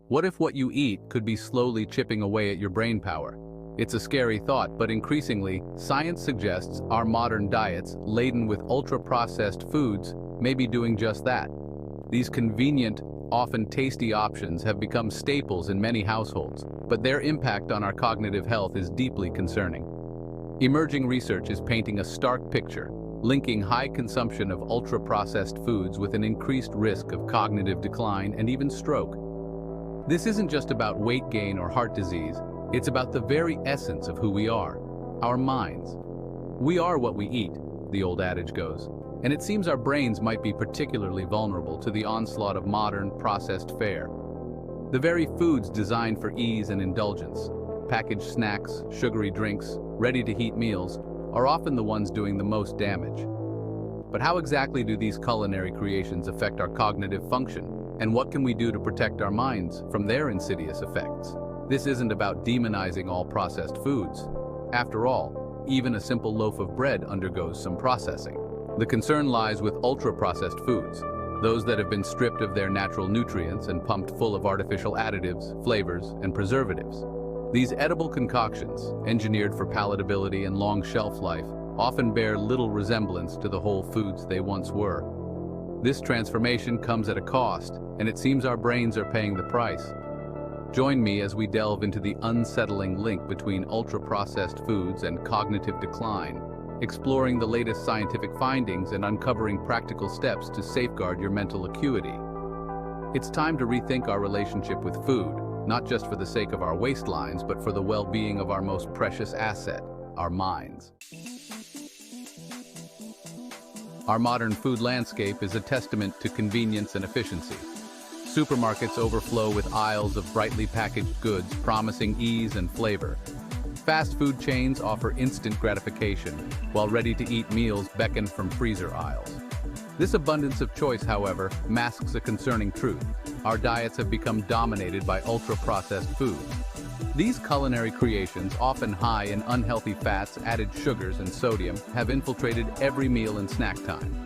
What if what you eat could be slowly chipping away at your brain power? It's a scary thought, but increasingly, science suggests our modern diets, laden with ultra-processed foods, may be doing just that. These convenient, often tasty options have become staples in many households, but their impact on our cognitive health is deeply concerning. Emerging research is painting a stark picture, linking high consumption of ultra-processed foods with an increased risk of cognitive decline and even stroke. This isn't just about weight gain or heart disease, it's about the very essence of who we are, our minds. We are what we eat, the old adage goes, and it seems our brains might be particularly vulnerable to the onslaught of modern, processed fare. The very foods designed for ease and indulgence, packaged snacks, sugary drinks, ready-to-heat meals, are often the ones doing the most damage. But how exactly do these culinary creations affect our cognitive function? And what can we do to protect our minds from their insidious effects? This isn't about demonizing all processed foods. After all, even a simple loaf of bread undergoes some processing. The concern lies with ultra-processed foods, those that have been stripped of their natural nutrients and pumped full of artificial additives, flavors, and preservatives. These edible concoctions, engineered for palatability and long shelf life, often bear little resemblance to the whole foods they once were. This transformation comes at a cost, and it seems our brains are paying the price. Join me as we delve into the unsettling link between ultra-processed foods and cognitive decline, exploring the latest scientific findings and uncovering practical steps to safeguard your mental acuity. It's time to rethink our relationship with food, not just for the sake of our waistlines, but for the well-being of our most precious asset, our minds. Our modern food landscape is a testament to convenience and efficiency. Supermarkets overflow with aisles of brightly packaged goods promising ease and flavor. Fast food chains offer instant gratification, while ready-to-eat meals beckon from freezer aisles. This abundance of choice, however, masks a concerning truth. Our diets have become dominated by ultra-processed foods. These culinary creations, often high in unhealthy fats, added sugars, and sodium, have infiltrated every meal and snack time.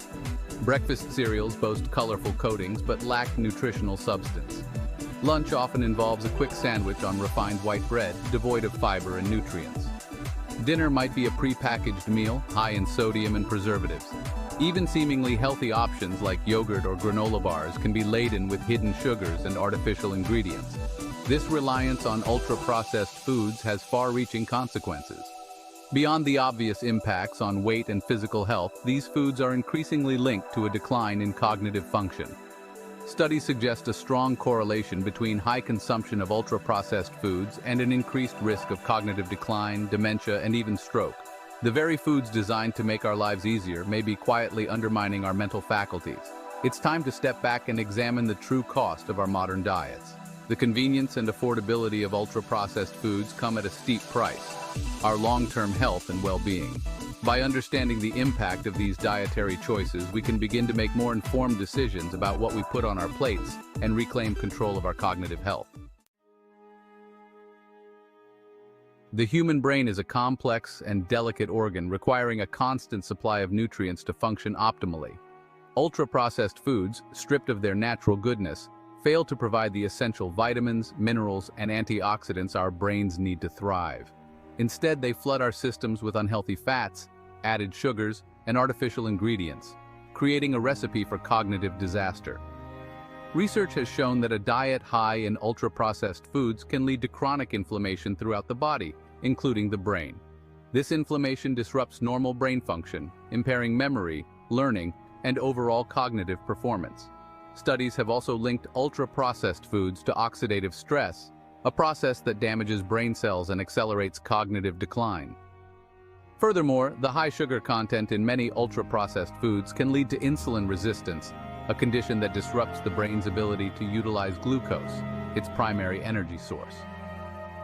Breakfast cereals boast colorful coatings but lack nutritional substance. Lunch often involves a quick sandwich on refined white bread, devoid of fiber and nutrients. Dinner might be a pre-packaged meal, high in sodium and preservatives. Even seemingly healthy options like yogurt or granola bars can be laden with hidden sugars and artificial ingredients. This reliance on ultra-processed foods has far-reaching consequences. Beyond the obvious impacts on weight and physical health, these foods are increasingly linked to a decline in cognitive function. Studies suggest a strong correlation between high consumption of ultra-processed foods and an increased risk of cognitive decline, dementia, and even stroke. The very foods designed to make our lives easier may be quietly undermining our mental faculties. It's time to step back and examine the true cost of our modern diets. The convenience and affordability of ultra-processed foods come at a steep price: our long-term health and well-being. By understanding the impact of these dietary choices, we can begin to make more informed decisions about what we put on our plates and reclaim control of our cognitive health. The human brain is a complex and delicate organ requiring a constant supply of nutrients to function optimally. Ultra-processed foods, stripped of their natural goodness, fail to provide the essential vitamins, minerals, and antioxidants our brains need to thrive. Instead, they flood our systems with unhealthy fats, added sugars, and artificial ingredients, creating a recipe for cognitive disaster. Research has shown that a diet high in ultra-processed foods can lead to chronic inflammation throughout the body, including the brain. This inflammation disrupts normal brain function, impairing memory, learning, and overall cognitive performance. Studies have also linked ultra-processed foods to oxidative stress, a process that damages brain cells and accelerates cognitive decline. Furthermore, the high sugar content in many ultra-processed foods can lead to insulin resistance, a condition that disrupts the brain's ability to utilize glucose, its primary energy source.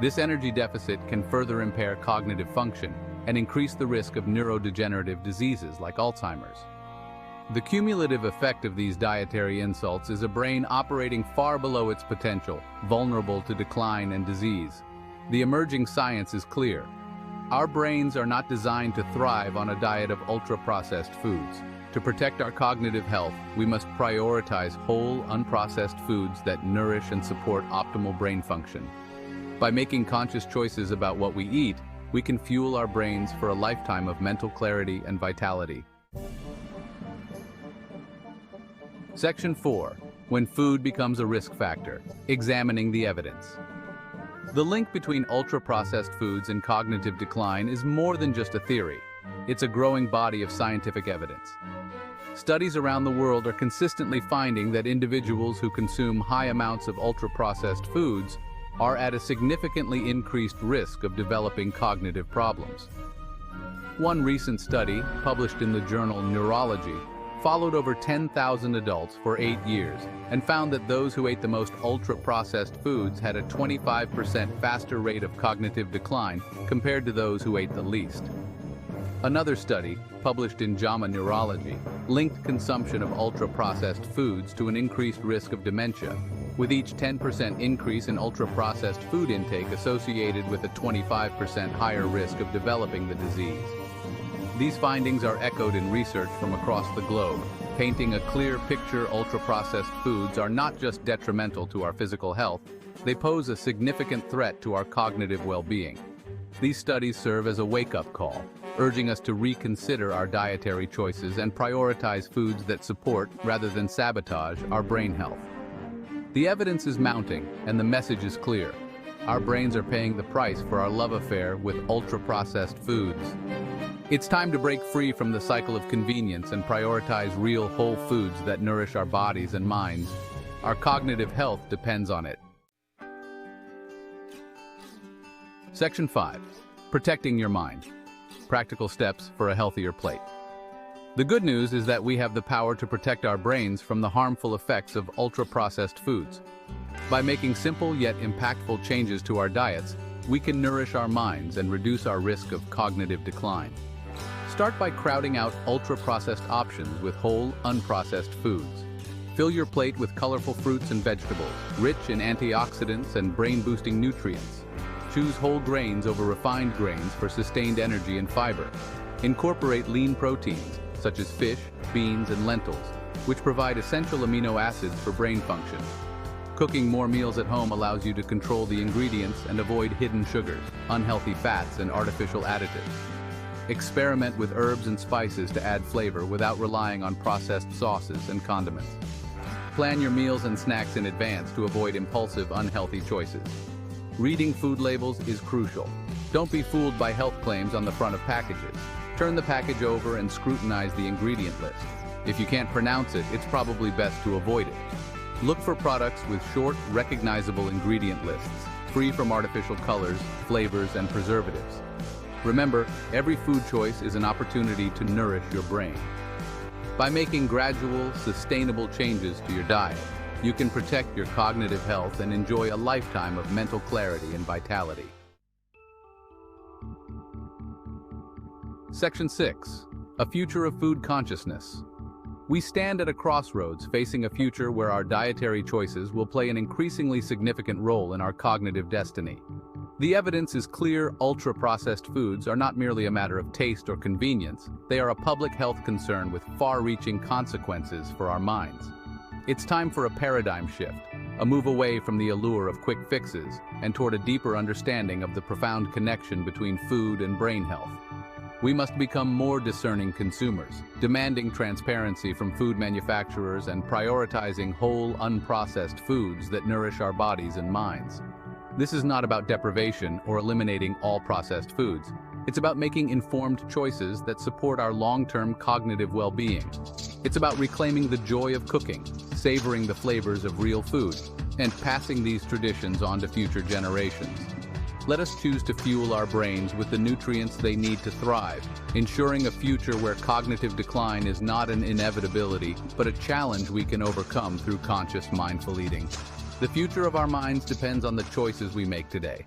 This energy deficit can further impair cognitive function and increase the risk of neurodegenerative diseases like Alzheimer's. The cumulative effect of these dietary insults is a brain operating far below its potential, vulnerable to decline and disease. The emerging science is clear. Our brains are not designed to thrive on a diet of ultra-processed foods. To protect our cognitive health, we must prioritize whole, unprocessed foods that nourish and support optimal brain function. By making conscious choices about what we eat, we can fuel our brains for a lifetime of mental clarity and vitality. Section 4. When food becomes a risk factor, examining the evidence. The link between ultra-processed foods and cognitive decline is more than just a theory. It's a growing body of scientific evidence. Studies around the world are consistently finding that individuals who consume high amounts of ultra-processed foods are at a significantly increased risk of developing cognitive problems. One recent study, published in the journal Neurology, followed over 10,000 adults for 8 years and found that those who ate the most ultra-processed foods had a 25% faster rate of cognitive decline compared to those who ate the least. Another study, published in JAMA Neurology, linked consumption of ultra-processed foods to an increased risk of dementia, with each 10% increase in ultra-processed food intake associated with a 25% higher risk of developing the disease. These findings are echoed in research from across the globe, painting a clear picture. Ultra-processed foods are not just detrimental to our physical health, they pose a significant threat to our cognitive well-being. These studies serve as a wake-up call, urging us to reconsider our dietary choices and prioritize foods that support, rather than sabotage, our brain health. The evidence is mounting, and the message is clear. Our brains are paying the price for our love affair with ultra-processed foods. It's time to break free from the cycle of convenience and prioritize real whole foods that nourish our bodies and minds. Our cognitive health depends on it. Section 5. Protecting your mind. Practical steps for a healthier plate. The good news is that we have the power to protect our brains from the harmful effects of ultra-processed foods. By making simple yet impactful changes to our diets, we can nourish our minds and reduce our risk of cognitive decline. Start by crowding out ultra-processed options with whole, unprocessed foods. Fill your plate with colorful fruits and vegetables, rich in antioxidants and brain-boosting nutrients. Choose whole grains over refined grains for sustained energy and fiber. Incorporate lean proteins, such as fish, beans, and lentils, which provide essential amino acids for brain function. Cooking more meals at home allows you to control the ingredients and avoid hidden sugars, unhealthy fats, and artificial additives. Experiment with herbs and spices to add flavor without relying on processed sauces and condiments. Plan your meals and snacks in advance to avoid impulsive, unhealthy choices. Reading food labels is crucial. Don't be fooled by health claims on the front of packages. Turn the package over and scrutinize the ingredient list. If you can't pronounce it, it's probably best to avoid it. Look for products with short, recognizable ingredient lists, free from artificial colors, flavors, and preservatives. Remember, every food choice is an opportunity to nourish your brain. By making gradual, sustainable changes to your diet, you can protect your cognitive health and enjoy a lifetime of mental clarity and vitality. Section 6. A future of food consciousness. We stand at a crossroads facing a future where our dietary choices will play an increasingly significant role in our cognitive destiny. The evidence is clear. Ultra-processed foods are not merely a matter of taste or convenience, they are a public health concern with far-reaching consequences for our minds. It's time for a paradigm shift, a move away from the allure of quick fixes and toward a deeper understanding of the profound connection between food and brain health. We must become more discerning consumers, demanding transparency from food manufacturers and prioritizing whole, unprocessed foods that nourish our bodies and minds. This is not about deprivation or eliminating all processed foods. It's about making informed choices that support our long-term cognitive well-being. It's about reclaiming the joy of cooking, savoring the flavors of real food, and passing these traditions on to future generations. Let us choose to fuel our brains with the nutrients they need to thrive, ensuring a future where cognitive decline is not an inevitability, but a challenge we can overcome through conscious, mindful eating. The future of our minds depends on the choices we make today.